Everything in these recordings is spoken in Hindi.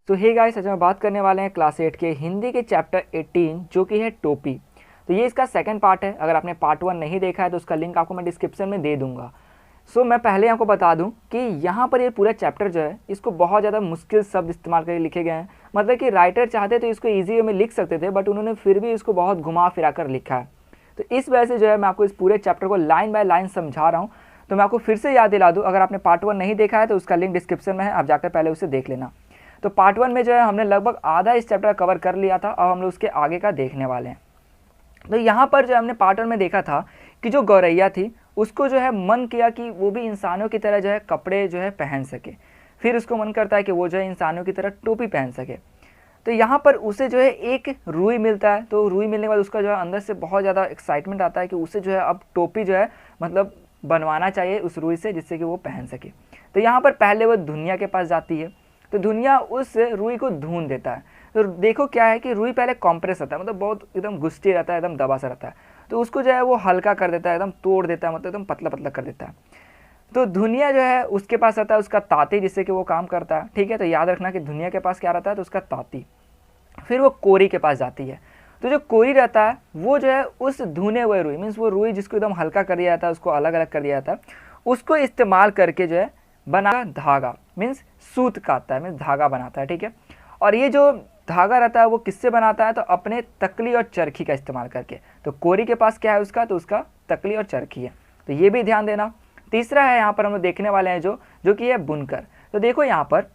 तो हे गाइस, आज हम बात करने वाले हैं क्लास 8 के हिंदी के चैप्टर 18 जो कि है टोपी। तो ये इसका सेकंड पार्ट है। अगर आपने पार्ट 1 नहीं देखा है तो उसका लिंक आपको मैं डिस्क्रिप्शन में दे दूंगा। मैं पहले आपको बता दूं कि यहाँ पर ये पूरा चैप्टर जो है इसको बहुत ज़्यादा मुश्किल शब्द इस्तेमाल करके लिखे गए हैं। मतलब कि राइटर चाहते तो इसको ईजी वे में लिख सकते थे, बट उन्होंने फिर भी इसको बहुत घुमा फिरा कर लिखा है। तो इस वजह से जो है मैं आपको इस पूरे चैप्टर को लाइन बाय लाइन समझा रहा हूँ। तो मैं आपको फिर से याद दिला दूँ, अगर आपने पार्ट 1 नहीं देखा है तो उसका लिंक डिस्क्रिप्शन में है, आप जाकर पहले उसे देख लेना। तो पार्ट 1 में जो है हमने लगभग आधा इस चैप्टर कवर कर लिया था, अब हम लोग उसके आगे का देखने वाले हैं। तो यहाँ पर जो हमने पार्ट 1 में देखा था कि जो गौरैया थी उसको जो है मन किया कि वो भी इंसानों की तरह जो है कपड़े जो है पहन सके। फिर उसको मन करता है कि वो जो है इंसानों की तरह टोपी पहन सके। तो यहाँ पर उसे जो है एक रुई मिलता है। तो रुई मिलने के बाद उसका जो है अंदर से बहुत ज़्यादा एक्साइटमेंट आता है कि उसे जो है अब टोपी जो है मतलब बनवाना चाहिए उस रुई से, जिससे कि वो पहन सके। तो यहाँ पर पहले वो दुनिया के पास जाती है। तो दुनिया उस रुई को ढूंढ देता है। तो देखो क्या है कि रुई पहले कॉम्प्रेस रहता है, मतलब बहुत एकदम घुस्टी रहता है, एकदम दबा सा रहता है। तो उसको जो है वो हल्का कर देता है, एकदम तोड़ देता है, मतलब एकदम पतला पतला कर देता है। तो दुनिया जो है उसके पास रहता है उसका ताती, जिससे कि वो काम करता है। ठीक है, तो याद रखना कि दुनिया के पास क्या रहता है, तो उसका ताती। फिर वो कोरी के पास जाती है। तो जो कोरी रहता है वो जो है उस धुने हुए रुई, मीन्स वो रुई जिसको एकदम हल्का कर दिया जाता है, उसको अलग अलग कर दिया जाता है, उसको इस्तेमाल करके जो है बना धागा, मीन्स सूत काटता है, मीन्स धागा बनाता है। ठीक है, और ये जो धागा रहता है वो किससे बनाता है, तो अपने तकली और चरखी का इस्तेमाल करके। तो कोरी के पास क्या है उसका, तो उसका तकली और चरखी है। तो ये भी ध्यान देना। तीसरा है यहाँ पर हम लोग देखने वाले हैं जो कि है बुनकर। तो देखो यहाँ पर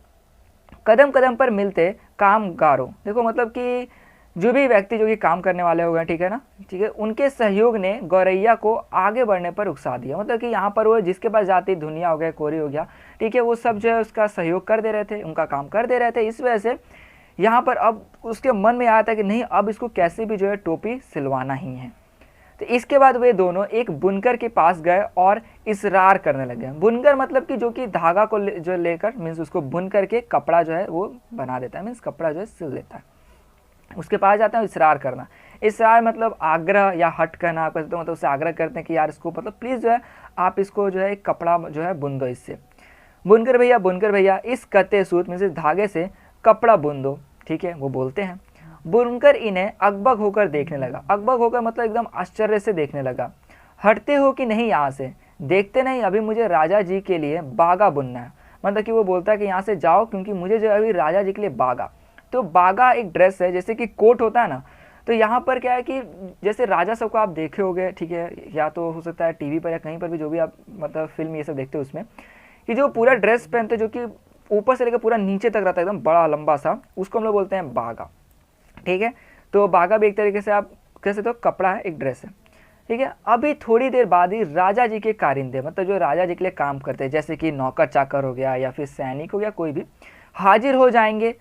कदम कदम पर मिलते कामगारों, देखो मतलब कि जो भी व्यक्ति जो कि काम करने वाले हो गए, ठीक है ना, ठीक है, उनके सहयोग ने गौरैया को आगे बढ़ने पर उकसा दिया। मतलब कि यहाँ पर वो जिसके पास जाती दुनिया हो गया, कोरी हो गया, ठीक है, वो सब जो है उसका सहयोग कर दे रहे थे, उनका काम कर दे रहे थे। इस वजह से यहाँ पर अब उसके मन में आया था कि नहीं, अब इसको कैसे भी जो है टोपी सिलवाना ही है। तो इसके बाद वे दोनों एक बुनकर के पास गए और इसरार करने लगे। बुनकर मतलब कि जो कि धागा को जो लेकर मीन्स उसको बुन करके कपड़ा जो है वो बना देता है, मीन्स कपड़ा जो है सिल देता है। उसके पास जाते हैं इसरार करना। इसरार मतलब आग्रह या हट कहना आप कहते हो, मतलब उससे आग्रह करते हैं कि यार इसको मतलब प्लीज़ जो है आप इसको जो है एक कपड़ा जो है बुन दो इससे। बुनकर भैया इस कते सूत में से धागे से कपड़ा बुन दो। ठीक है, वो बोलते हैं। बुनकर इन्हें अकबक होकर देखने लगा। अकबक होकर मतलब एकदम आश्चर्य से देखने लगा। हटते हो कि नहीं यहाँ से, देखते नहीं अभी मुझे राजा जी के लिए बागा बुनना है। मतलब कि वो बोलता है कि यहाँ से जाओ क्योंकि मुझे जो अभी राजा जी के लिए बागा, तो बागा एक ड्रेस है जैसे कि कोट होता है ना। तो यहाँ पर क्या है कि जैसे राजा सबको आप देखे होंगे, ठीक है, या तो हो सकता है टीवी पर या कहीं पर भी जो भी आप मतलब फिल्म ये सब देखते हो उसमें, कि जो पूरा ड्रेस पहनते जो कि ऊपर से लेकर पूरा नीचे तक रहता है एकदम बड़ा लंबा सा, उसको हम लोग बोलते हैं बागा। ठीक है, तो बागा भी एक तरीके से आप कह सकते हो कपड़ा है, एक ड्रेस है। ठीक है, अभी थोड़ी देर बाद ही राजा जी के कारिंदे, मतलब जो राजा जी के लिए काम करते हैं, जैसे कि नौकर चाकर हो गया या फिर सैनिक हो गया, कोई भी हाजिर हो जाएंगे।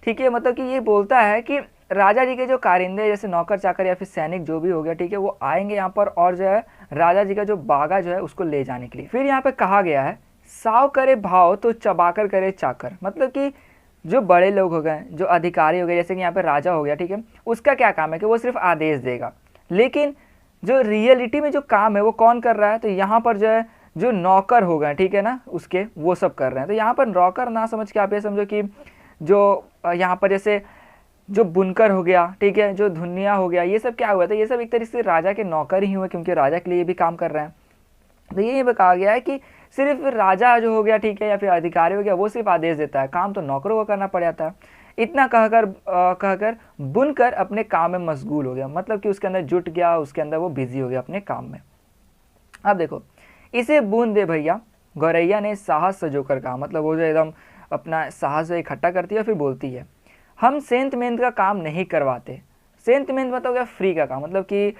ठीक है, मतलब कि ये बोलता है कि राजा जी के जो कारिंदे जैसे नौकर चाकर या फिर सैनिक जो भी हो गया, ठीक है, वो आएंगे यहाँ पर और जो है राजा जी का जो बागा जो है उसको ले जाने के लिए। फिर यहाँ पे कहा गया है साव करे भाव तो चबाकर करे चाकर। मतलब कि जो बड़े लोग हो गए, जो अधिकारी हो गए, जैसे कि यहाँ पे राजा हो गया, ठीक है, उसका क्या काम है कि वो सिर्फ आदेश देगा, लेकिन जो रियलिटी में जो काम है वो कौन कर रहा है, तो यहाँ पर जो है जो नौकर हो गए, ठीक है ना, उसके वो सब कर रहे हैं। तो यहाँ पर नौकर ना समझ के आप ये समझो कि जो यहाँ पर जैसे जो बुनकर हो गया, ठीक है, जो धुनिया हो गया, ये सब क्या हुआ था, ये सब एक तरीके से राजा के नौकर ही हुए, क्योंकि राजा के लिए भी काम कर रहे हैं। तो ये कहा गया है कि सिर्फ राजा जो हो गया, ठीक है, या फिर अधिकारी हो गया, वो सिर्फ आदेश देता है, काम तो नौकरों को करना पड़ जाता है। इतना कहकर बुनकर अपने काम में मशगूल हो गया, मतलब कि उसके अंदर जुट गया, उसके अंदर वो बिजी हो गया अपने काम में। अब देखो, इसे बूंद दे भैया, गौरैया ने साहस सजोकर कहा। मतलब वो जो एकदम अपना साहस इकट्ठा करती है, फिर बोलती है हम सेंत मेंत का काम नहीं करवाते। सेंत मेंत मतलब क्या, फ्री का काम, मतलब कि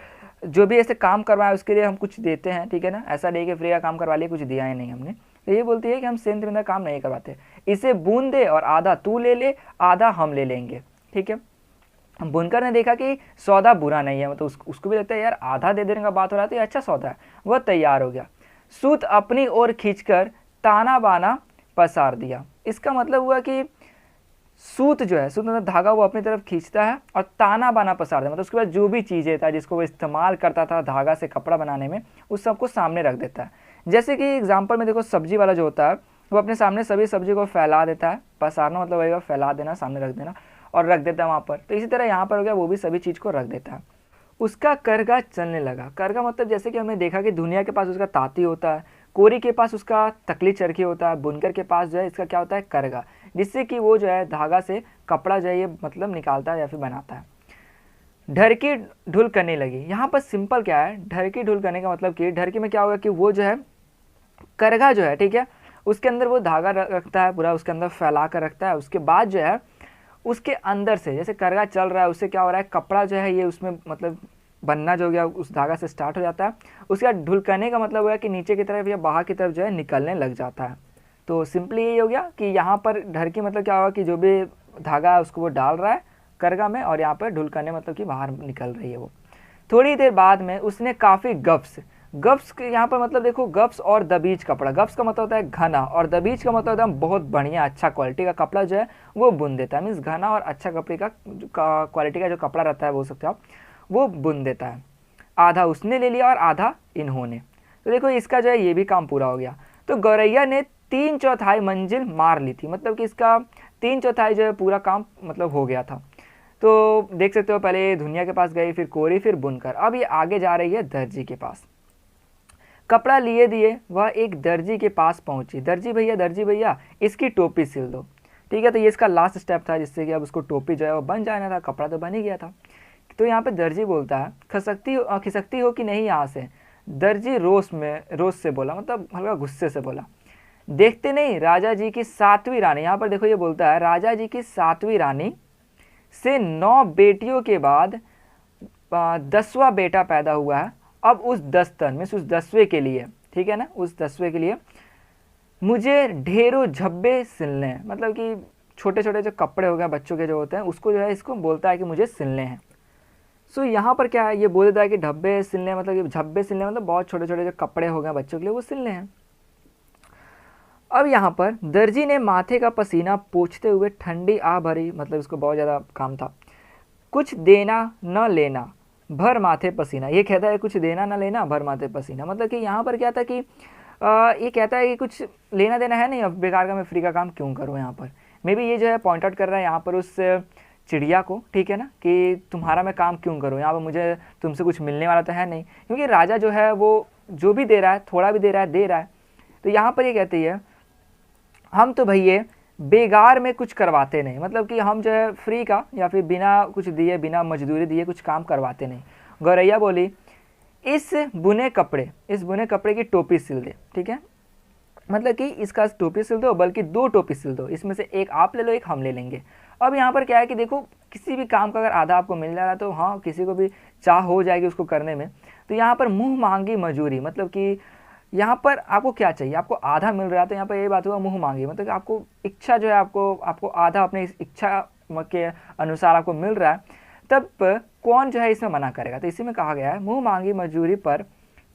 जो भी ऐसे काम करवाए उसके लिए हम कुछ देते हैं, ठीक है ना, ऐसा नहीं कि फ्री का काम करवा लिए, कुछ दिया ही नहीं हमने। तो ये बोलती है कि हम सेंत मेंत का काम नहीं करवाते, इसे बूंद दे और आधा तू ले ले, आधा हम ले लेंगे। ठीक है, बुनकर ने देखा कि सौदा बुरा नहीं है, मतलब उसको भी लगता है यार आधा दे देने का बात हो रहा है तो ये अच्छा सौदा है। वह तैयार हो गया, सूत अपनी ओर खींचकर ताना बाना पसार दिया। इसका मतलब हुआ कि सूत जो है, सूत मतलब धागा, वो अपनी तरफ खींचता है और ताना बाना पसार देता है, मतलब उसके बाद जो भी चीज़ें था जिसको वो इस्तेमाल करता था धागा से कपड़ा बनाने में, उस सबको सामने रख देता है। जैसे कि एग्जाम्पल में देखो, सब्जी वाला जो होता है, वो अपने सामने सभी सब्जी को फैला देता है। पसारना मतलब वही फैला देना, सामने रख देना और रख देता है वहाँ पर। तो इसी तरह यहाँ पर हो गया, वो भी सभी चीज़ को रख देता है। उसका करगा चलने लगा। करगा मतलब जैसे कि हमने देखा कि दुनिया के पास उसका ताती होता है, कोरी के पास उसका तकली चरखी होता है, बुनकर के पास जो है इसका क्या होता है, करगा, जिससे कि वो जो है धागा से कपड़ा जो है ये मतलब निकालता है या फिर बनाता है। ढरकी ढुल करने लगी। यहाँ पर सिंपल क्या है, ढरकी ढुल करने का मतलब कि ढरकी में क्या होगा कि वो जो है करगा जो है, ठीक है, उसके अंदर वो धागा रखता है, पूरा उसके अंदर फैला कर रखता है। उसके बाद जो है उसके अंदर से जैसे करगा चल रहा है, उससे क्या हो रहा है, कपड़ा जो है ये उसमें मतलब बनना जो हो गया उस धागा से स्टार्ट हो जाता है। उसके बाद ढुलकने का मतलब हुआ कि नीचे की तरफ या बाहर की तरफ जो है निकलने लग जाता है। तो सिंपली यही हो गया कि यहाँ पर ढरकी मतलब क्या होगा कि जो भी धागा है उसको वो डाल रहा है करगा में, और यहाँ पर ढुलकने मतलब कि बाहर निकल रही है वो। थोड़ी देर बाद में उसने काफ़ी गप्स, गप्स के यहाँ पर मतलब देखो, गप्स और दबीज कपड़ा, गप्स का मतलब होता है घना और दबीज का मतलब होता है बहुत बढ़िया अच्छा क्वालिटी का कपड़ा जो है वो बुन देता है। मीन्स घना और अच्छा कपड़े का क्वालिटी का जो कपड़ा रहता है, बोल सकते हो आप, वो बुन देता है। आधा उसने ले लिया और आधा इन्होंने। तो देखो इसका जो है ये भी काम पूरा हो गया। तो गौरैया ने 3/4 मंजिल मार ली थी, मतलब कि इसका 3/4 जो है पूरा काम मतलब हो गया था। तो देख सकते हो पहले धुनिया के पास गई, फिर कोरी, फिर बुनकर। अब ये आगे जा रही है दर्जी के पास। कपड़ा लिए दिए वह एक दर्जी के पास पहुंची। दर्जी भैया इसकी टोपी सिल दो। ठीक है, तो ये इसका लास्ट स्टेप था जिससे कि अब उसको टोपी जो है वो बन जाना था, कपड़ा तो बन ही गया था। तो यहाँ पे दर्जी बोलता है, खिसकती हो कि नहीं यहाँ से। दर्जी रोष से बोला, मतलब हल्का गुस्से से बोला। देखते नहीं राजा जी की 7वीं रानी, यहाँ पर देखो ये बोलता है राजा जी की 7वीं रानी से 9 बेटियों के बाद 10वां बेटा पैदा हुआ है। अब उस 10 तन में उस 10वें के लिए, ठीक है ना, उस 10वें के लिए मुझे ढेरों झब्बे सिलने हैं। मतलब कि छोटे छोटे जो कपड़े हो गए बच्चों के जो होते हैं उसको जो है इसको बोलता है कि मुझे सिलने हैं। सो यहाँ पर क्या है, ये बोल देता है कि ढब्बे सिलने मतलब कि झब्बे सिलने मतलब बहुत छोटे छोटे जो कपड़े हो गए बच्चों के लिए वो सिलने हैं। अब यहाँ पर दर्जी ने माथे का पसीना पोंछते हुए ठंडी आ भरी, मतलब इसको बहुत ज़्यादा काम था। कुछ देना न लेना भर माथे पसीना। ये कहता है कुछ देना न लेना भर माथे पसीना, मतलब कि यहाँ पर क्या था कि ये कहता है कि कुछ लेना देना है नहीं, अब बेकार का मैं फ्री का काम क्यों करूँ। यहाँ पर मे भी ये जो है पॉइंट आउट कर रहा है यहाँ पर उस चिड़िया को, ठीक है ना, कि तुम्हारा मैं काम क्यों करूँ, यहाँ पर मुझे तुमसे कुछ मिलने वाला तो है नहीं, क्योंकि राजा जो है वो जो भी दे रहा है, थोड़ा भी दे रहा है, दे रहा है। तो यहाँ पर ये कहती है हम तो भैया बेगार में कुछ करवाते नहीं, मतलब कि हम जो है फ्री का या फिर बिना कुछ दिए, बिना मजदूरी दिए कुछ काम करवाते नहीं। गौरैया बोली इस बुने कपड़े की टोपी सिल दे। ठीक है, मतलब कि इसका टोपी सिल दो, बल्कि 2 टोपी सिल दो, इसमें से एक आप ले लो, एक हम ले लेंगे। अब यहाँ पर क्या है कि देखो किसी भी काम का अगर आधा आपको मिल जा रहा है तो हाँ किसी को भी चाह हो जाएगी उसको करने में। तो यहाँ पर मुँह मांगी मजूरी, मतलब कि यहाँ पर आपको क्या चाहिए, आपको आधा मिल रहा है तो यहाँ पर ये बात हुआ मुँह मांगी, मतलब कि आपको इच्छा जो है आपको आधा अपने इच्छा के अनुसार आपको मिल रहा है, तब कौन जो है इसमें मना करेगा। तो इसी में कहा गया है मुँह मांगी मजूरी पर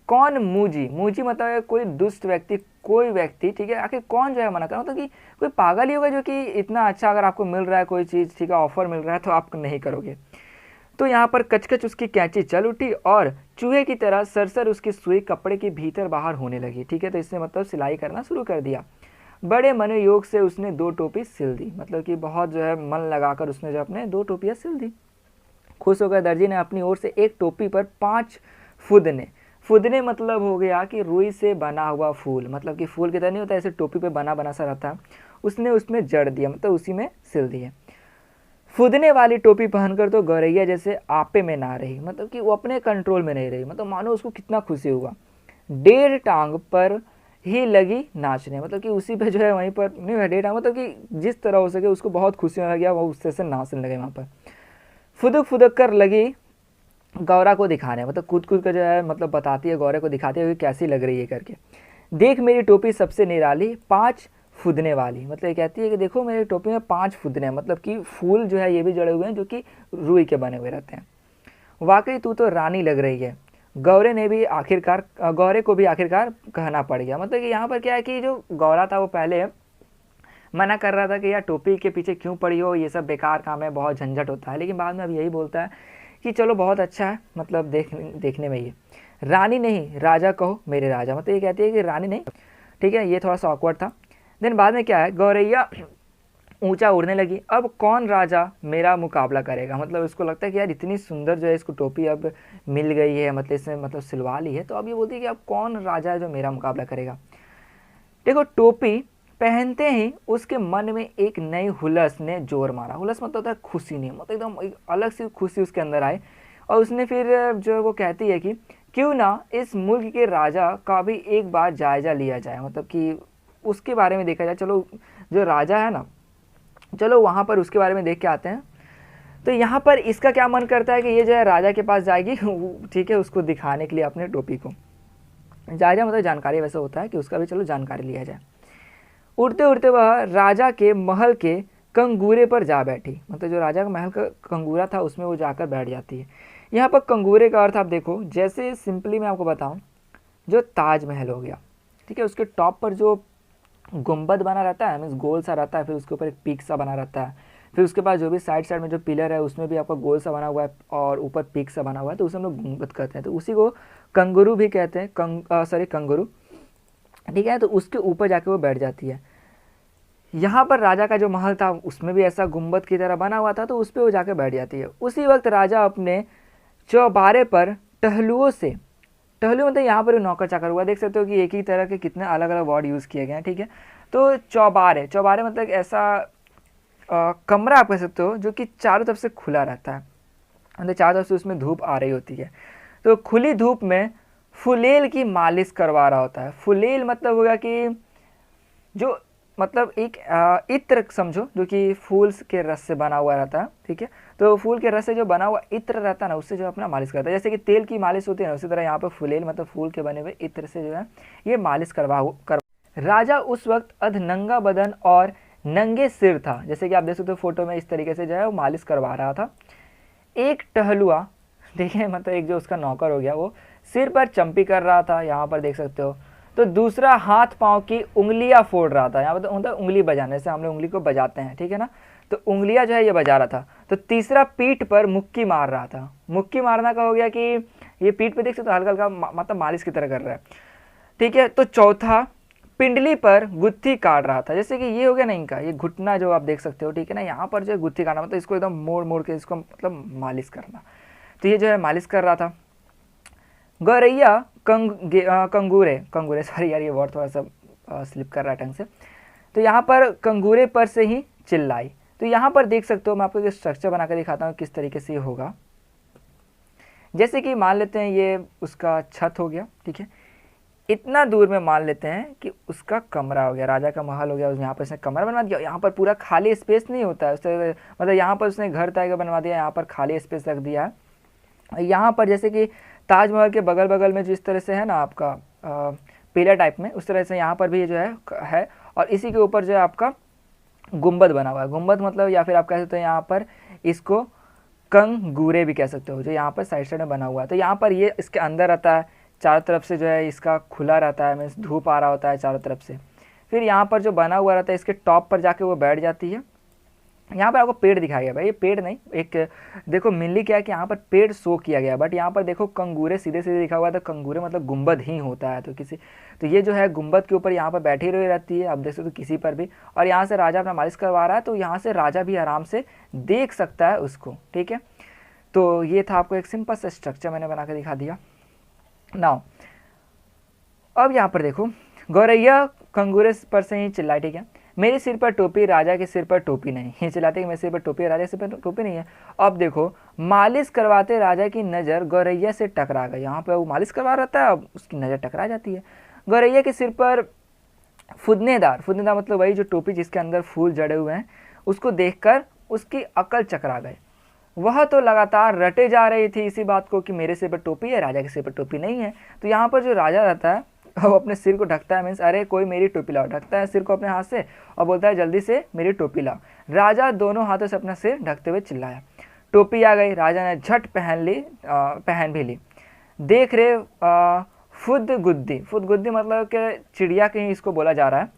कौन मूजी मतलब है कोई दुष्ट व्यक्ति, कोई व्यक्ति, ठीक है, आखिर कौन जो है मना करेगा, मतलब कि कोई पागल ही होगा जो कि इतना अच्छा अगर आपको मिल रहा है कोई चीज़, ठीक है, ऑफर मिल रहा है तो आप नहीं करोगे। तो यहाँ पर कचकच उसकी कैंची चल उठी और चूहे की तरह सरसर उसकी सुई कपड़े के भीतर बाहर होने लगी। ठीक है, तो इसने मतलब सिलाई करना शुरू कर दिया। बड़े मनोयोग से उसने 2 टोपी सिल दी, मतलब कि बहुत जो है मन लगाकर उसने जो अपने 2 टोपियाँ सिल दी। खुश होकर दर्जी ने अपनी ओर से एक टोपी पर 5 फुदने मतलब हो गया कि रुई से बना हुआ फूल, मतलब कि फूल की तरह नहीं होता, ऐसे टोपी पे बना सा रहता है, उसने उसमें जड़ दिया, मतलब उसी में सिल दिए। फुदने वाली टोपी पहनकर तो गौरैया जैसे आपे में ना रही, मतलब कि वो अपने कंट्रोल में नहीं रही, मतलब मानो उसको कितना खुशी हुआ। 1.5 टांग पर ही लगी नाचने, मतलब कि उसी पे जो है वहीं पर नहीं, 1.5 टांग मतलब कि जिस तरह हो सके उसको बहुत खुशी होने गया, वो उससे नाचने लगे वहाँ पर। फुदक कर लगी गौरा को दिखाने, मतलब कूद कर जो है मतलब बताती है, गौरे को दिखाती है कि कैसी लग रही है करके। देख मेरी टोपी सबसे निराली 5 फुदने वाली, मतलब ये कहती है कि देखो मेरी टोपी में 5 फुदने, मतलब कि फूल जो है ये भी जड़े हुए हैं जो कि रुई के बने हुए रहते हैं। वाकई तू तो रानी लग रही है। गौरे को भी आखिरकार कहना पड़ गया, मतलब कि यहाँ पर क्या है कि जो गौरा था वो पहले मना कर रहा था कि यार टोपी के पीछे क्यों पड़ी हो, ये सब बेकार काम है, बहुत झंझट होता है, लेकिन बाद में अब यही बोलता है कि चलो बहुत अच्छा है, मतलब देखने में ये रानी नहीं राजा कहो मेरे राजा, मतलब ये कहती है कि रानी नहीं, ठीक है, ये थोड़ा सा ऑकवर्ड था। देन बाद में क्या है, गौरैया ऊंचा उड़ने लगी। अब कौन राजा मेरा मुकाबला करेगा, मतलब इसको लगता है कि यार इतनी सुंदर जो है इसको टोपी अब मिल गई है, मतलब इसने मतलब सिलवा ली है, तो अब ये बोलती है कि अब कौन राजा है जो मेरा मुकाबला करेगा। देखो टोपी पहनते ही उसके मन में एक नई हुलस ने जोर मारा। हुलस मतलब होता है खुशी, नहीं मतलब एकदम एक अलग सी खुशी उसके अंदर आई। और उसने फिर जो वो कहती है कि क्यों ना इस मुल्क के राजा का भी एक बार जायजा लिया जाए, मतलब कि उसके बारे में देखा जाए, चलो जो राजा है ना, चलो वहाँ पर उसके बारे में देख के आते हैं। तो यहाँ पर इसका क्या मन करता है कि ये जो है राजा के पास जाएगी, ठीक है, उसको दिखाने के लिए अपने टोपी को। जायजा मतलब जानकारी वैसे होता है कि उसका भी चलो जानकारी लिया जाए। उड़ते उड़ते वह राजा के महल के कंगूरे पर जा बैठी, मतलब जो राजा का महल का कंगूरा था उसमें वो जाकर बैठ जाती है। यहाँ पर कंगूरे का अर्थ आप देखो, जैसे सिंपली मैं आपको बताऊं, जो ताजमहल हो गया, ठीक है, उसके टॉप पर जो गुंबद बना रहता है, मीन्स गोल सा रहता है, फिर उसके ऊपर एक पीक सा बना रहता है, फिर उसके बाद जो भी साइड साइड में जो पिलर है उसमें भी आपका गोल सा बना हुआ है और ऊपर पीक सा बना हुआ है, तो उसे हम लोग गुंबद कहते हैं, तो उसी को कंगुरु भी कहते हैं, कंगुरु, ठीक है। तो उसके ऊपर जाके वो बैठ जाती है। यहाँ पर राजा का जो महल था उसमें भी ऐसा गुंबद की तरह बना हुआ था, तो उस पर वो जाके बैठ जाती है। उसी वक्त राजा अपने चौबारे पर टहलुओं से, टहलू मतलब यहाँ पर नौकर चाकर हुआ, देख सकते हो कि एक ही तरह के कितने अलग अलग वर्ड यूज़ किए गए हैं, ठीक है। तो चौबारे, चौबारे मतलब ऐसा कमरा आप कह सकते हो जो कि चारों तरफ से खुला रहता है, मतलब चारों तरफ से उसमें धूप आ रही होती है। तो खुली धूप में फुलेल की मालिश करवा रहा होता है। फुलेल मतलब होगा कि जो मतलब एक इत्र समझो, जो कि फूल के रस से बना हुआ रहता है, ठीक है। तो फूल के रस से जो बना हुआ इत्र रहता है ना, उससे जो अपना मालिश करता है, जैसे कि तेल की मालिश होती है ना, उसी तरह यहाँ पर फुलेल मतलब फूल के बने हुए इत्र से जो है ये मालिश कर। राजा उस वक्त अधनंगा बदन और नंगे सिर था, जैसे कि आप देख सकते हो फोटो में, इस तरीके से जो है वो मालिश करवा रहा था। एक टहलुआ, ठीक है, मतलब एक जो उसका नौकर हो गया, वो सिर पर चंपी कर रहा था, यहाँ पर देख सकते हो। तो दूसरा हाथ पांव की उंगलियां फोड़ रहा था, यहाँ पर तो उंगली बजाने से हम लोग उंगली को बजाते हैं, ठीक है ना, तो उंगलियां जो है ये बजा रहा था। तो तीसरा पीठ पर मुक्की मार रहा था। मुक्की मारना का हो गया कि ये पीठ पे देख सकते हो हल्का हल्का मतलब मालिश की तरह कर रहा है, ठीक है। तो चौथा पिंडली पर गुत्थी काट रहा था, जैसे कि ये हो गया ना इनका ये घुटना जो आप देख सकते हो, ठीक है ना, यहाँ पर जो है गुत्थी काटना मतलब इसको एकदम मोड़ मोड़ के इसको मतलब मालिश करना, तो ये जो है मालिश कर रहा था। गौरैया कंगूरे सॉरी यार ये वर्ड थोड़ा सा स्लिप कर रहा है टंग से, तो यहाँ पर कंगूरे पर से ही चिल्लाई। तो यहाँ पर देख सकते हो, मैं आपको एक स्ट्रक्चर बनाकर दिखाता हूँ किस तरीके से ये होगा। जैसे कि मान लेते हैं ये उसका छत हो गया, ठीक है, इतना दूर में मान लेते हैं कि उसका कमरा हो गया, राजा का महल हो गया, यहाँ पर उसने कमरा बनवा दिया। यहाँ पर पूरा खाली स्पेस नहीं होता है उससे, मतलब यहाँ पर उसने घर टाइप का बनवा दिया, यहाँ पर खाली स्पेस रख दिया है। यहाँ पर जैसे कि ताजमहल के बगल बगल में जिस तरह से है ना आपका पिलर टाइप में, उस तरह से यहाँ पर भी जो है और इसी के ऊपर जो है आपका गुंबद बना हुआ है। गुंबद मतलब या फिर आप कह सकते हो यहाँ पर इसको कंगूरे भी कह सकते हो, जो यहाँ पर साइड साइड में बना हुआ है। तो यहाँ पर ये इसके अंदर रहता है, चारों तरफ से जो है इसका खुला रहता है, मीन्स धूप आ रहा होता है चारों तरफ से। फिर यहाँ पर जो बना हुआ रहता है इसके टॉप पर जाके वो बैठ जाती है। यहाँ पर आपको पेड़ दिखाया गया भाई, ये पेड़ नहीं, एक देखो मिनली क्या है कि यहाँ पर पेड़ शो किया गया, बट यहाँ पर देखो कंगूरे सीधे सीधे लिखा हुआ था। कंगूरे मतलब गुंबद ही होता है, तो ये जो है गुंबद के ऊपर यहाँ पर बैठी रही रहती है, आप देख सकते हो किसी पर भी। और यहाँ से राजा अपना मालिश करवा रहा है, तो यहाँ से राजा भी आराम से देख सकता है उसको, ठीक है। तो ये था आपको एक सिंपल सा स्ट्रक्चर मैंने बना के दिखा दिया। नाउ अब यहाँ पर देखो, गौरैया कंगूरे पर से ही चिल्लाई, ठीक है, मेरे सिर पर टोपी, राजा के सिर पर टोपी नहीं। ये चिल्लाते कि मेरे सिर पर टोपी है, राजा के सिर पर टोपी नहीं है। अब देखो मालिश करवाते राजा की नज़र गौरैया से टकरा गई। यहाँ पे वो मालिश करवा रहता है, अब उसकी नज़र टकरा जाती है। गौरैया के सिर पर फुदनेदार मतलब वही जो टोपी जिसके अंदर फूल जड़े हुए हैं, उसको देखकर उसकी अकल चकरा गई। वह तो लगातार रटे जा रही थी इसी बात को कि मेरे सिर पर टोपी है, राजा के सिर पर टोपी नहीं है। तो यहाँ पर जो राजा रहता है वो अपने सिर को ढकता है, मीन्स अरे कोई मेरी टोपी लाओ, ढकता है सिर को अपने हाथ से और बोलता है जल्दी से मेरी टोपी लाओ। राजा दोनों हाथों से अपना सिर ढकते हुए चिल्लाया। टोपी आ गई, राजा ने झट पहन भी ली। देख रहे फुदगुद्दी मतलब कि चिड़िया कहीं इसको बोला जा रहा है,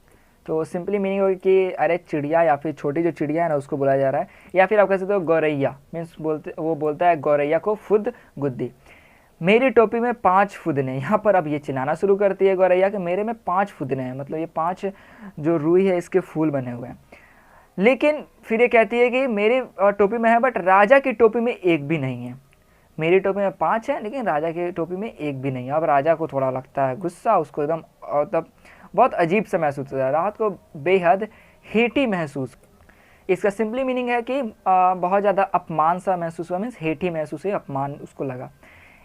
तो सिंपली मीनिंग होगी कि अरे चिड़िया या फिर छोटी जो चिड़िया है ना उसको बोला जा रहा है, या फिर आप कह सकते हो गौरैया, मीन्स वो बोलता है गौरैया को फुदगुद्दी। मेरी टोपी में 5 फुदने। यहाँ पर अब ये चिल्लाना शुरू करती है गौरैया कि मेरे में 5 फुदने हैं, मतलब ये 5 जो रुई है इसके फूल बने हुए हैं। लेकिन फिर ये कहती है कि मेरी टोपी में है बट राजा की टोपी में एक भी नहीं है। मेरी टोपी में 5 है लेकिन राजा की टोपी में एक भी नहीं है। अब राजा को थोड़ा लगता है गुस्सा, उसको एकदम तब बहुत अजीब सा महसूस होता है, राहत को बेहद हेटी महसूस। इसका सिंपली मीनिंग है कि बहुत ज़्यादा अपमान सा महसूस हुआ, मीन्स हेटी महसूस हुई, अपमान उसको लगा।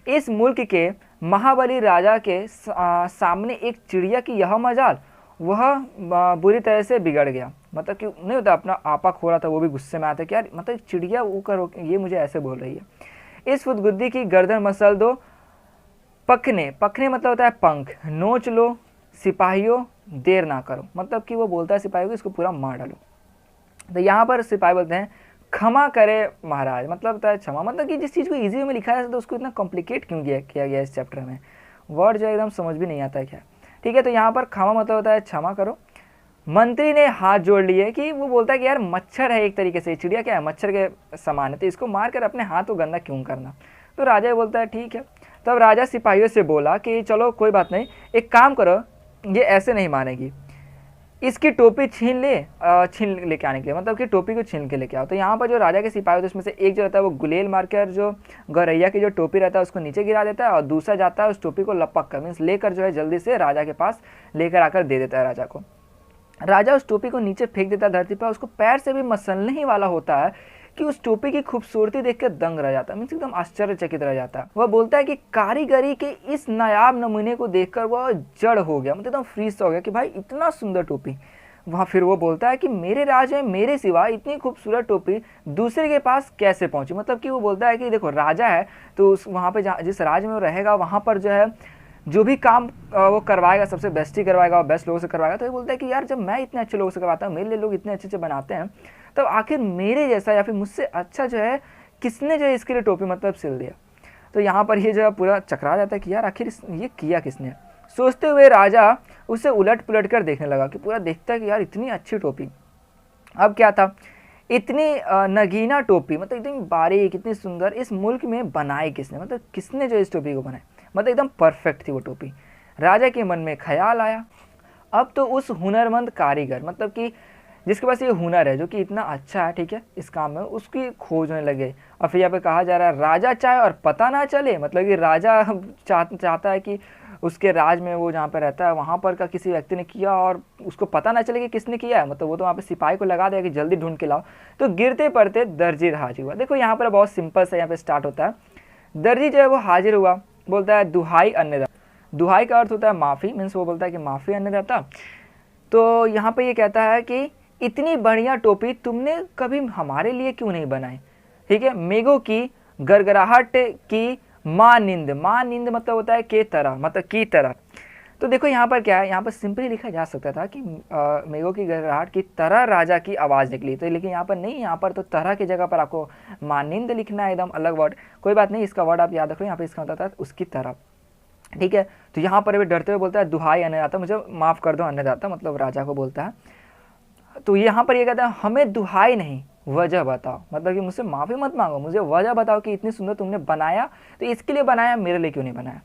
इस मुल्क के महाबली राजा के सामने एक चिड़िया की यह मजाल, वह बुरी तरह से बिगड़ गया। मतलब कि नहीं होता, अपना आपा खो रहा था, वो भी गुस्से में आता है कि यार मतलब चिड़िया वो करो, ये मुझे ऐसे बोल रही है। इस फुदगुद्दी की गर्दन मसल दो, पखने, पखने मतलब होता है पंख, नोच लो सिपाहियों, देर ना करो। मतलब कि वो बोलता है सिपाहियों को इसको पूरा मार डालो। तो यहाँ पर सिपाही बोलते हैं क्षमा करे महाराज, मतलब होता है क्षमा। मतलब कि जिस चीज़ को इजी में लिखा है तो उसको इतना कॉम्प्लिकेट क्यों किया गया इस चैप्टर में, वर्ड जो एकदम समझ भी नहीं आता है क्या। ठीक है, तो यहाँ पर क्षमा मतलब होता है क्षमा करो। मंत्री ने हाथ जोड़ लिए कि वो बोलता है कि यार मच्छर है एक तरीके से, चिड़िया क्या है, मच्छर के समान है, तो इसको मार कर अपने हाथ को गंदा क्यों करना। तो राजा बोलता है ठीक है। तब राजा सिपाहियों से बोला कि चलो कोई बात नहीं, एक काम करो, ये ऐसे नहीं मानेगी, इसकी टोपी छीन लेके आने के लिए, मतलब कि टोपी को छीन के लेके आओ। तो यहाँ पर जो राजा के सिपाही होते हैं उसमें से एक जो रहता है वो गुलेल मारकर जो गौरैया की जो टोपी रहता है उसको नीचे गिरा देता है, और दूसरा जाता है उस टोपी को लपक कर, मीन्स लेकर जो है जल्दी से राजा के पास लेकर आकर दे देता है राजा को। राजा उस टोपी को नीचे फेंक देता है धरती पर, उसको पैर से भी मसलने ही वाला होता है कि उस टोपी की खूबसूरती देखकर दंग रह जाता है, मीन्स एकदम आश्चर्यचकित रह जाता है। वह बोलता है कि कारीगरी के इस नायाब नमूने को देखकर वह जड़ हो गया, मतलब एकदम फ्रीज हो गया कि भाई इतना सुंदर टोपी। वहाँ फिर वो बोलता है कि मेरे राज में मेरे सिवा इतनी खूबसूरत टोपी दूसरे के पास कैसे पहुंची। मतलब कि वो बोलता है कि देखो राजा है तो उस वहाँ पे जिस राज में वो रहेगा वहाँ पर जो है जो भी काम वो करवाएगा सबसे बेस्ट ही करवाएगा और बेस्ट लोगों से करवाएगा। तो ये बोलता है कि यार जब मैं इतने अच्छे लोगों से करवाता हूँ, मेरे लिए लोग इतने अच्छे अच्छे बनाते हैं, तब आखिर मेरे जैसा या फिर मुझसे अच्छा जो है किसने जो है इसके लिए टोपी मतलब सिल दिया। तो यहाँ पर ये जो है पूरा चकरा जाता है कि यार आखिर ये किया किसने। सोचते हुए राजा उसे उलट पुलट कर देखने लगा, कि पूरा देखता है कि यार इतनी अच्छी टोपी। अब क्या था, इतनी नगीना टोपी, मतलब इतनी बारीक इतनी सुंदर, इस मुल्क में बनाई किसने, मतलब किसने जो इस टोपी को बनाई, मतलब एकदम परफेक्ट थी वो टोपी। राजा के मन में ख्याल आया, अब तो उस हुनरमंद कारीगर, मतलब कि जिसके पास ये हुनर है जो कि इतना अच्छा है, ठीक है, इस काम में, उसकी खोज होने लगे। और फिर यहाँ पे कहा जा रहा है राजा चाहे और पता ना चले, मतलब कि राजा चाहता है कि उसके राज में वो जहाँ पे रहता है वहाँ पर का किसी व्यक्ति ने किया और उसको पता ना चले कि किसने किया है, मतलब वो तो वहाँ पे सिपाही को लगा देगा कि जल्दी ढूंढ के लाओ। तो गिरते पड़ते दर्जी हाजिर हुआ। देखो यहाँ पर बहुत सिंपल सा यहाँ पे स्टार्ट होता है। दर्जी जो है वो हाजिर हुआ, बोलता है दुहाई अन्नदाता। दुहाई का अर्थ होता है माफ़ी, मीन्स वो बोलता है कि माफ़ी अन्नदाता। तो यहाँ पे ये कहता है कि इतनी बढ़िया टोपी तुमने कभी हमारे लिए क्यों नहीं बनाई, ठीक है। मेघों की गड़गड़ाहट की माँ नींद मतलब होता है के तरह, मतलब की तरह। तो देखो यहाँ पर क्या है, यहाँ पर सिंपली लिखा जा सकता था कि मेघों की गड़गड़ाहट की तरह राजा की आवाज़ निकली, तो लेकिन यहाँ पर नहीं, यहाँ पर तो तरह की जगह पर आपको मानिंद लिखना है, एकदम अलग वर्ड। कोई बात नहीं, इसका वर्ड आप याद रखो, यहाँ पर इसका होता था उसकी तरह, ठीक है। तो यहाँ पर भी डरते हुए बोलता है दुहाई अन्नदाता, मुझे माफ़ कर दो अन्नदाता, मतलब राजा को बोलता है। तो यहाँ पर ये कहता है हमें दुहाई नहीं वजह बताओ, मतलब कि मुझसे माफ़ी मत मांगो, मुझे वजह बताओ कि इतनी सुंदर तुमने बनाया तो इसके लिए बनाया, मेरे लिए क्यों नहीं बनाया।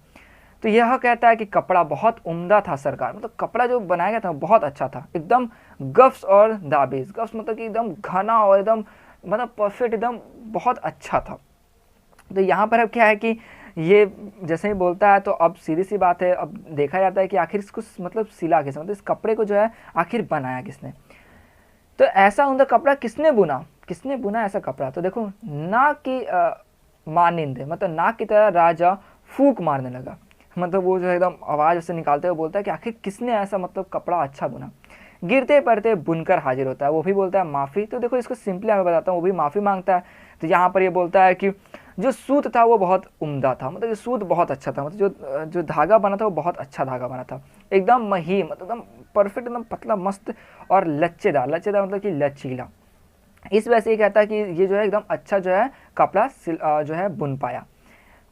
तो यह कहता है कि कपड़ा बहुत उम्दा था सरकार, मतलब कपड़ा जो बनाया गया था बहुत अच्छा था, एकदम गफ्स और दाबेज, गफ्स मतलब कि एकदम घना और एकदम मतलब परफेक्ट, एकदम बहुत अच्छा था। तो यहाँ पर अब क्या है कि ये जैसे ही बोलता है तो अब सीधी सी बात है, अब देखा जाता है कि आखिर इसको मतलब सिला किसने, मतलब इस कपड़े को जो है आखिर बनाया किसने। तो ऐसा उनका कपड़ा किसने बुना ऐसा कपड़ा। तो देखो नाक की मानिंद, मतलब नाक की तरह राजा फूंक मारने लगा, मतलब वो जो एकदम आवाज़ उससे निकालते हुए बोलता है कि आखिर किसने ऐसा मतलब कपड़ा अच्छा बुना। गिरते पड़ते बुनकर हाजिर होता है, वो भी बोलता है माफ़ी। तो देखो इसको सिंपली मैं बताता हूँ, वो भी माफ़ी मांगता है। तो यहाँ पर ये बोलता है कि जो सूत था वो बहुत उम्दा था, मतलब ये सूत बहुत अच्छा था, मतलब जो धागा बना था वो बहुत अच्छा धागा बना था, एकदम महीन, मतलब एकदम परफेक्ट, एकदम पतला मस्त और लच्चेदार मतलब कि लचीला। इस वजह से ये कहता है कि ये जो है एकदम अच्छा जो है कपड़ा जो है बुन पाया।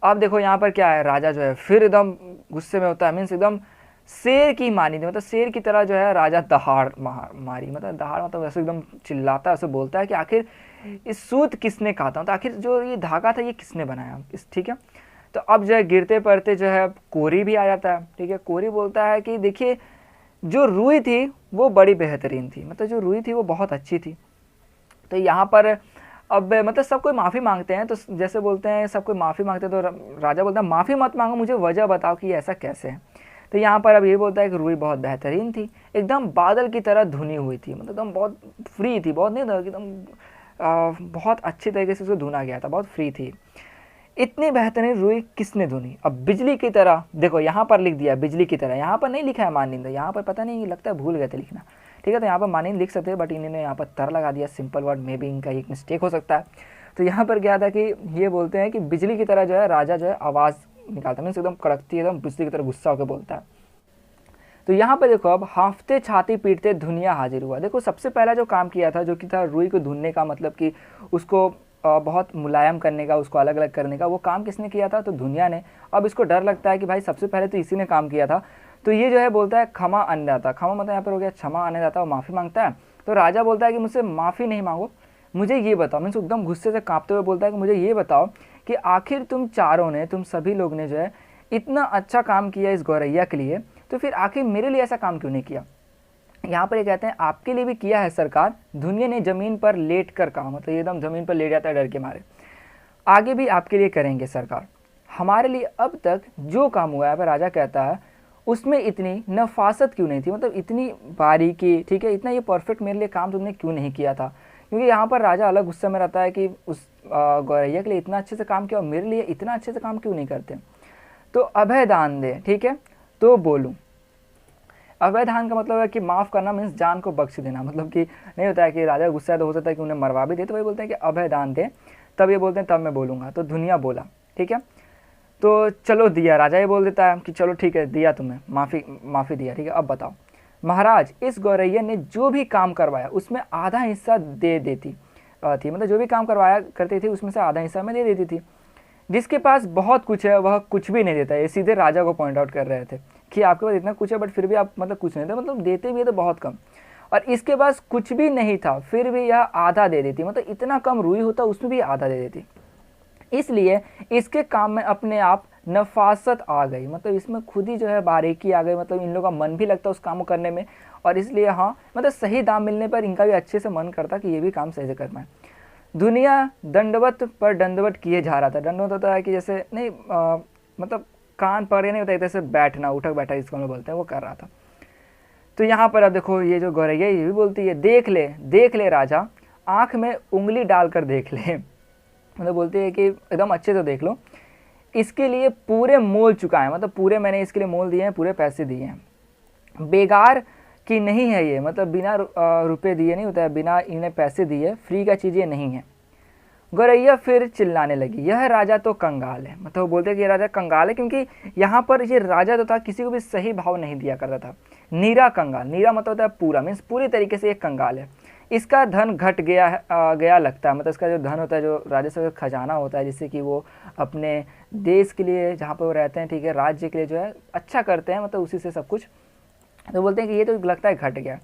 अब देखो यहाँ पर क्या है, राजा जो है फिर एकदम गुस्से में होता है, मीन्स एकदम शेर की मानी थी, मतलब शेर की तरह जो है राजा दहाड़ मारी, मतलब दहाड़ मतलब वैसे एकदम चिल्लाता है, उसे बोलता है कि आखिर इस सूत किसने काटा, तो आखिर जो ये धागा था ये किसने बनाया इस, ठीक है। तो अब जो है गिरते पड़ते जो है कोरी भी आ जाता है, ठीक है। कोरी बोलता है कि देखिए जो रुई थी वो बड़ी बेहतरीन थी, मतलब जो रुई थी वो बहुत अच्छी थी। तो यहाँ पर अब मतलब सब कोई माफ़ी मांगते हैं, तो जैसे बोलते हैं सब कोई माफ़ी मांगते हैं, तो राजा बोलता है माफ़ी मत मांगो, मुझे वजह बताओ कि ये ऐसा कैसे है। तो यहाँ पर अब ये बोलता है कि रुई बहुत बेहतरीन थी, एकदम बादल की तरह धुनी हुई थी, मतलब एकदम बहुत फ्री थी, बहुत नहीं था एकदम बहुत अच्छी तरीके से उसको धुना गया था, बहुत फ्री थी। इतनी बेहतरीन रुई किसने धुनी? अब बिजली की तरह, देखो यहाँ पर लिख दिया बिजली की तरह, यहाँ पर नहीं लिखा है मानिंदा, यहाँ पर पता नहीं लगता है भूल गए थे लिखना, ठीक है। तो यहाँ पर मानिंद लिख सकते हैं, बट इन्होंने यहाँ पर तर लगा दिया, सिंपल वर्ड, मे बी इनका एक मिस्टेक हो सकता है। तो यहाँ पर क्या था कि ये बोलते हैं कि बिजली की तरह जो है राजा जो है आवाज़ निकालता है, मीन्स एकदम कड़कती है, एकदम बिजली की तरह गुस्सा होकर बोलता है। तो यहाँ पर देखो अब हाफते छाती पीटते दुनिया हाजिर हुआ। देखो सबसे पहला जो काम किया था, जो कि था रुई को धुनने का, मतलब कि उसको बहुत मुलायम करने का, उसको अलग अलग करने का, वो काम किसने किया था? तो दुनिया ने। अब इसको डर लगता है कि भाई सबसे पहले तो इसी ने काम किया था, तो ये जो है बोलता है क्षमा अन्नदाता। क्षमा मतलब यहाँ पर हो गया क्षमा अन्नदाता, वो माफ़ी मांगता है। तो राजा बोलता है कि मुझसे माफ़ी नहीं मांगो, मुझे ये बताओ, मीन्स एकदम गुस्से से कांपते हुए बोलता है कि मुझे ये बताओ कि आखिर तुम चारों ने, तुम सभी लोग ने जो है इतना अच्छा काम किया इस गौरैया के लिए, तो फिर आखिर मेरे लिए ऐसा काम क्यों नहीं किया? यहाँ पर ये कहते हैं आपके लिए भी किया है सरकार। दुनिया ने ज़मीन पर लेट कर कहा, मतलब ये एकदम ज़मीन पर लेट जाता है डर के मारे। आगे भी आपके लिए करेंगे सरकार। हमारे लिए अब तक जो काम हुआ है, राजा कहता है, उसमें इतनी नफासत क्यों नहीं थी, मतलब इतनी बारीकी, ठीक है, इतना ये परफेक्ट मेरे लिए काम तुमने क्यों नहीं किया था? क्योंकि यहाँ पर राजा अलग गुस्से में रहता है कि उस गौरैया के लिए इतना अच्छे से काम किया और मेरे लिए इतना अच्छे से काम क्यों नहीं करते? तो अभय दान दे, ठीक है, तो बोलूँ। अभय दान का मतलब है कि माफ़ करना, मीन्स जान को बख्श देना, मतलब कि नहीं होता है कि राजा गुस्सा है तो हो सकता है कि उन्हें मरवा भी दे, तो वही बोलते हैं कि अभय दान दे, तब ये बोलते हैं तब मैं बोलूँगा। तो दुनिया बोला, ठीक है, तो चलो दिया, राजा ये बोल देता है कि चलो ठीक है दिया तुम्हें, माफ़ी दिया, ठीक है। अब बताओ महाराज, इस गौरैया ने जो भी काम करवाया उसमें आधा हिस्सा दे देती थी, मतलब जो भी काम करवाया करती थी उसमें से आधा हिस्सा मैं दे देती थी। जिसके पास बहुत कुछ है वह कुछ भी नहीं देता। ये सीधे राजा को पॉइंट आउट कर रहे थे कि आपके पास इतना कुछ है बट फिर भी आप मतलब कुछ नहीं देते, मतलब देते भी है तो बहुत कम। और इसके पास कुछ भी नहीं था फिर भी यह आधा दे देती, मतलब इतना कम रुई होता उसमें भी आधा दे देती। इसलिए इसके काम में अपने आप नफासत आ गई, मतलब इसमें खुद ही जो है बारीकी आ गई, मतलब इन लोगों का मन भी लगता उस काम को करने में, और इसलिए हाँ मतलब सही दाम मिलने पर इनका भी अच्छे से मन करता कि ये भी काम सही से कर पाए। दुनिया दंडवत पर दंडवत किए जा रहा था। दंडवत होता है कि जैसे नहीं मतलब कान पकड़े नहीं होता, एक तरह से बैठना, उठक बैठा इसको हम लोग बोलते हैं, वो कर रहा था। तो यहाँ पर अब देखो ये जो गौरैया ये भी बोलती है देख ले राजा, आँख में उंगली डालकर देख ले, मतलब बोलती है कि एकदम अच्छे से देख लो, इसके लिए पूरे मोल चुका है, मतलब पूरे मैंने इसके लिए मोल दिए हैं, पूरे पैसे दिए हैं। बेकार की नहीं है ये, मतलब बिना रुपए दिए नहीं होता है, बिना इन्हें पैसे दिए फ्री का चीज़ ये नहीं है। गौरैया फिर चिल्लाने लगी, यह राजा तो कंगाल है, मतलब वो बोलते हैं कि ये राजा कंगाल है, क्योंकि यहाँ पर ये राजा तो था किसी को भी सही भाव नहीं दिया करता था। नीरा कंगाल, नीरा मतलब होता है पूरा, मीन्स पूरी तरीके से ये कंगाल है। इसका धन घट गया लगता है, मतलब इसका जो धन होता है, जो राजस्व का खजाना होता है, जिससे कि वो अपने देश के लिए जहाँ पर वो रहते हैं, ठीक है, राज्य के लिए जो है अच्छा करते हैं, मतलब उसी से सब कुछ। तो बोलते हैं कि ये तो लगता है घट गया।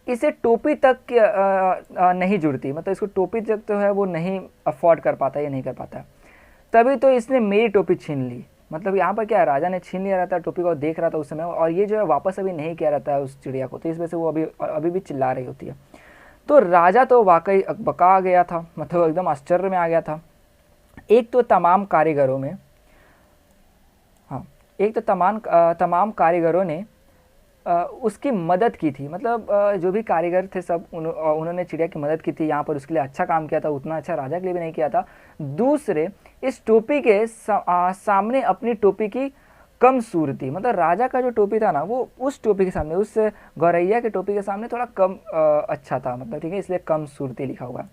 इसे टोपी तक नहीं जुड़ती, मतलब इसको टोपी तक तो है वो नहीं अफोर्ड कर पाता, ये नहीं कर पाता। तभी तो इसने मेरी टोपी छीन ली, मतलब यहाँ पर क्या है, राजा ने छीन लिया रहता है टोपी को, देख रहा था उस समय, और ये जो है वापस अभी नहीं किया रहता है उस चिड़िया को, तो इस वजह से वो अभी भी चिल्ला रही होती है। तो राजा तो वाकई अकबका गया था, मतलब एकदम आश्चर्य में आ गया था। एक तो तमाम कारीगरों ने उसकी मदद की थी, मतलब जो भी कारीगर थे सब उन्होंने चिड़िया की मदद की थी यहाँ पर, उसके लिए अच्छा काम किया था, उतना अच्छा राजा के लिए भी नहीं किया था। दूसरे, इस टोपी के सामने अपनी टोपी की कम सूरती, मतलब राजा का जो टोपी था ना वो उस टोपी के सामने, उस गौरैया के टोपी के सामने थोड़ा कम अच्छा था, मतलब ठीक है, इसलिए कम सूरती लिखा हुआ।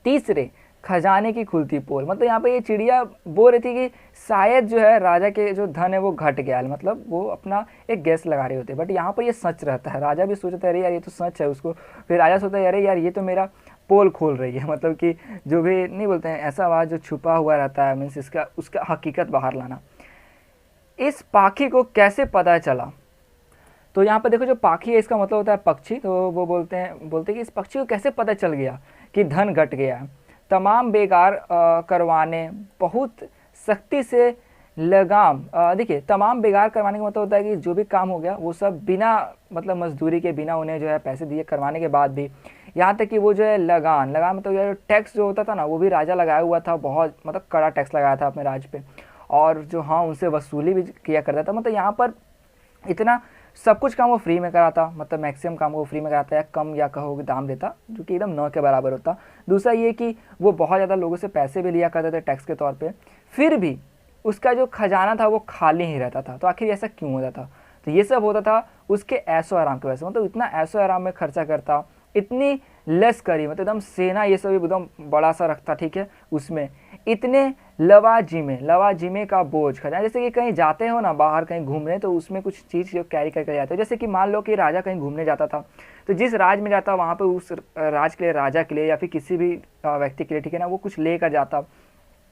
तीसरे, खजाने की खुलती पोल, मतलब यहाँ पे ये चिड़िया बोल रही थी कि शायद जो है राजा के जो धन है वो घट गया है, मतलब वो अपना एक गैस लगा रही होती है, बट यहाँ पर ये सच रहता है। राजा भी सोचता है अरे यार ये तो सच है, उसको फिर राजा सोचता है अरे यार ये तो मेरा पोल खोल रही है, मतलब कि जो भी नहीं बोलते हैं ऐसा आवाज़ जो छुपा हुआ रहता है, मीन्स उसका हकीकत बाहर लाना। इस पाखी को कैसे पता चला? तो यहाँ पर देखो जो पाखी है इसका मतलब होता है पक्षी, तो वो बोलते हैं कि इस पक्षी को कैसे पता चल गया कि धन घट गया है। तमाम बेकार करवाने बहुत सख्ती से लगाम, देखिए तमाम बेकार करवाने का मतलब होता है कि जो भी काम हो गया वो सब बिना मतलब मजदूरी के, बिना उन्हें जो है पैसे दिए करवाने के बाद भी, यहाँ तक कि वो जो है लगान लगान मतलब जो टैक्स जो होता था ना, वो भी राजा लगाया हुआ था, बहुत मतलब कड़ा टैक्स लगाया था अपने राज पे, और जो हाँ उनसे वसूली भी किया करता था। मतलब यहाँ पर इतना सब कुछ काम वो फ्री में कराता, मतलब मैक्सिमम काम वो फ्री में कराता, या कम या कहो दाम देता, जो कि एकदम न के बराबर होता। दूसरा ये कि वो बहुत ज़्यादा लोगों से पैसे भी लिया करते थे टैक्स के तौर पे, फिर भी उसका जो खजाना था वो खाली ही रहता था। तो आखिर ऐसा क्यों होता था? तो ये सब होता था उसके ऐशो आराम की वजह से। मतलब इतना ऐशो आराम में खर्चा करता, इतनी लश्करी मतलब एकदम सेना ये सब एकदम बड़ा सा रखता, ठीक है, उसमें इतने लवाजिमे का बोझ खजाना। जैसे कि कहीं जाते हो ना बाहर कहीं घूमने, तो उसमें कुछ चीज़ जो कैरी करके जाते हो, जैसे कि मान लो कि राजा कहीं घूमने जाता था, तो जिस राज में जाता वहाँ पे उस राज के लिए, राजा के लिए या फिर किसी भी व्यक्ति के लिए, ठीक है ना, वो कुछ लेकर जाता।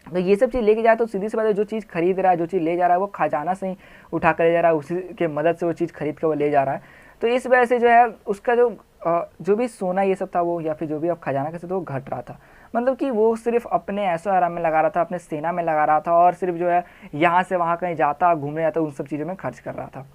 तो ये सब चीज़ लेके जाए तो सीधी सी बात है, जो चीज़ खरीद रहा है, जो चीज़ ले जा रहा है, वो खजाना से ही उठा कर ले जा रहा है, उसी के मदद से वो चीज़ खरीद कर वो ले जा रहा है। तो इस वजह से जो है उसका जो भी सोना ये सब था वो, या फिर जो भी अब खजाना का था वो घट रहा था। मतलब कि वो सिर्फ अपने ऐशो आराम में लगा रहा था, अपने सेना में लगा रहा था, और सिर्फ जो है यहाँ से वहाँ कहीं जाता, घूमने जाता, उन सब चीज़ों में खर्च कर रहा था।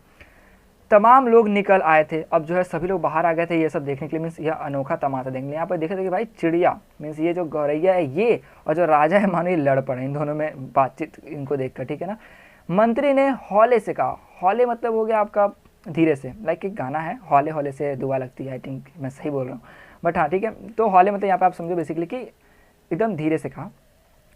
तमाम लोग निकल आए थे, अब जो है सभी लोग बाहर आ गए थे ये सब देखने के लिए, मीन्स यह अनोखा तमाशा देखने। यहाँ पर देखे थे कि भाई चिड़िया मीन्स ये जो गौरैया है ये और जो राजा है मानो ये लड़ पड़े इन दोनों में बातचीत इनको देखकर, ठीक है ना। मंत्री ने हौले से कहा, हौले मतलब हो गया आपका धीरे से, लाइक एक गाना है हौले हौले से दुआ लगती है, आई थिंक मैं सही बोल रहा हूँ, बट हाँ ठीक है। तो हौले मतलब यहाँ पे आप समझो बेसिकली कि एकदम धीरे से कहा।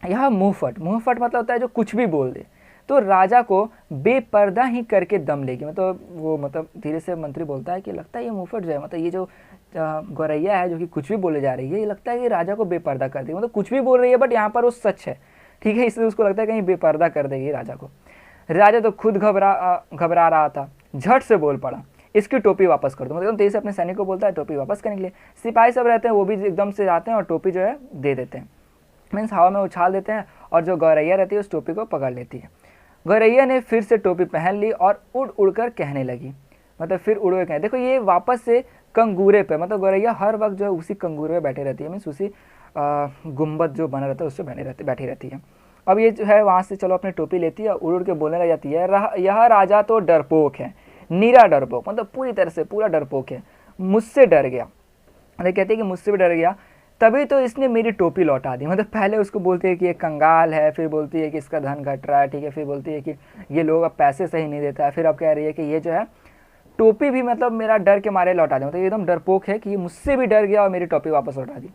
यह मुंहफट मतलब होता है जो कुछ भी बोल दे, तो राजा को बेपर्दा ही करके दम लेगी। मतलब वो मतलब धीरे से मंत्री बोलता है कि लगता है ये मुंहफट जो है, मतलब ये जो गौरैया है जो कि कुछ भी बोले जा रही है, ये लगता है कि राजा को बेपर्दा कर देगी। मतलब कुछ भी बोल रही है बट यहाँ पर वो सच है, ठीक है, इसलिए उसको लगता है कहीं बेपर्दा कर देगी राजा को। राजा तो खुद घबरा रहा था, झट से बोल पड़ा, इसकी टोपी वापस कर दो। मतलब तेजी से अपने सैनिक को बोलता है टोपी वापस करने के लिए। सिपाही सब रहते हैं वो भी एकदम से जाते हैं और टोपी जो है दे देते हैं, मीन्स हवा में उछाल देते हैं, और जो गौरैया रहती है उस टोपी को पकड़ लेती है। गौरैया ने फिर से टोपी पहन ली और उड़ कर कहने लगी, मतलब फिर उड़ कहे, देखो ये वापस से कंगूरे पे, मतलब गौरैया हर वक्त जो है उसी कंगूरे पे बैठी रहती है, मीन्स उसी गुम्बद जो बना रहता है उससे बैठी रहती है। अब ये जो है वहाँ से चलो अपनी टोपी लेती है, उड़ के बोलने लग जाती है, यह राजा तो डरपोक है, नीरा डरपोक, मतलब पूरी तरह से पूरा डरपोक है, मुझसे डर गया। मतलब कहते हैं कि मुझसे भी डर गया, तभी तो इसने मेरी टोपी लौटा दी। मतलब पहले उसको बोलती है कि ये कंगाल है, फिर बोलती है कि इसका धन घट रहा है, ठीक है, फिर बोलती है कि ये लोग अब पैसे सही नहीं देता है, फिर अब कह रही है कि ये जो है टोपी भी मतलब मेरा डर के मारे लौटा दी। मतलब एकदम डरपोक है कि ये मुझसे भी डर गया और मेरी टोपी वापस लौटा दी।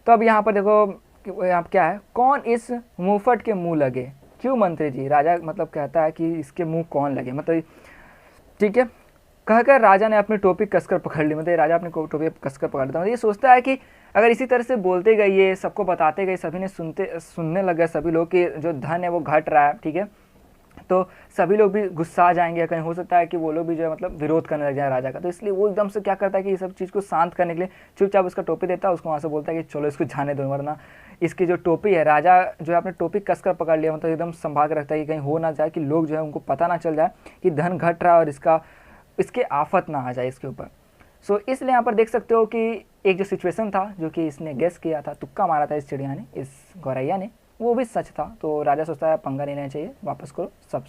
तो अब यहाँ पर देखो यहाँ क्या है, कौन इस मुंहफट के मुँह लगे, क्यों मंत्री जी, राजा मतलब कहता है कि इसके मुँह कौन लगे, मतलब ठीक है। कहकर राजा ने अपनी टोपी कसकर पकड़ ली, मतलब राजा अपनी टोपी कसकर पकड़ लेता। मतलब ये सोचता है कि अगर इसी तरह से बोलते गए, ये सबको बताते गए, सभी ने सुनने लग गए, सभी लोग कि जो धन है वो घट रहा है, ठीक है, तो सभी लोग भी गुस्सा आ जाएंगे, कहीं हो सकता है कि वो लोग भी जो है मतलब विरोध करने लग जाए राजा का। तो इसलिए वो एकदम से क्या करता है कि ये सब चीज़ को शांत करने के लिए चुपचाप उसका टोपी देता है, उसको वहाँ से बोलता है कि चलो इसको जाने दो, वरना इसकी जो टोपी है, राजा जो है अपने टोपी कसकर पकड़ लिया, मतलब एकदम संभाल के रखता है कि कहीं हो ना जाए कि लोग जो है उनको पता ना चल जाए कि धन घट रहा है और इसके आफत ना आ जाए इसके ऊपर। सो इसलिए यहाँ पर देख सकते हो कि एक जो सिचुएशन था जो कि इसने गेस किया था, तुक्का मारा था इस चिड़िया ने, इस गौरैया ने, वो भी सच था। तो राजा सोचता है पंगा नहीं लेना चाहिए, वापस करो सब,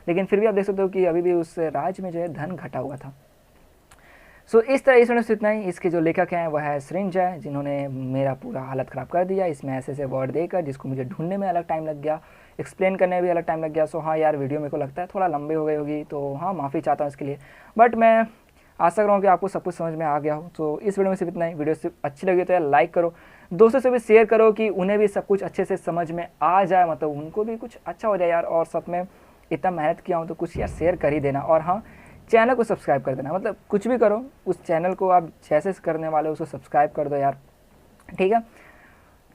लेकिन फिर भी आप देख सकते हो कि अभी भी उस राज्य में जो है धन घटा हुआ था। सो इस तरह इस इतना ही। इसके जो लेखक हैं वह है सृंजय, जिन्होंने मेरा पूरा हालत ख़राब कर दिया इसमें ऐसे वर्ड देकर, जिसको मुझे ढूंढने में अलग टाइम लग गया, एक्सप्लेन करने में भी अलग टाइम लग गया। सो हाँ यार, वीडियो मेरे को लगता है थोड़ा लंबी हो गई होगी, तो हाँ माफ़ी चाहता हूँ इसके लिए, बट मैं आशा कर रहा हूँ कि आपको सब कुछ समझ में आ गया हो। तो इस वीडियो में सिर्फ इतना ही। वीडियो सिर्फ अच्छी लगी तो यार लाइक करो, दोस्तों से भी शेयर करो कि उन्हें भी सब कुछ अच्छे से समझ में आ जाए, मतलब उनको भी कुछ अच्छा हो जाए यार। और सब में इतना मेहनत किया हूँ तो कुछ यार शेयर कर ही देना, और हाँ चैनल को सब्सक्राइब कर देना, मतलब कुछ भी करो उस चैनल को आप जैसे करने वाले उसको सब्सक्राइब कर दो यार, ठीक है।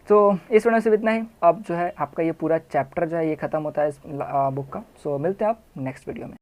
तो इस वीडियो में सिर्फ इतना ही। अब जो है आपका ये पूरा चैप्टर जो है ये ख़त्म होता है इस बुक का। सो मिलते हैं आप नेक्स्ट वीडियो में।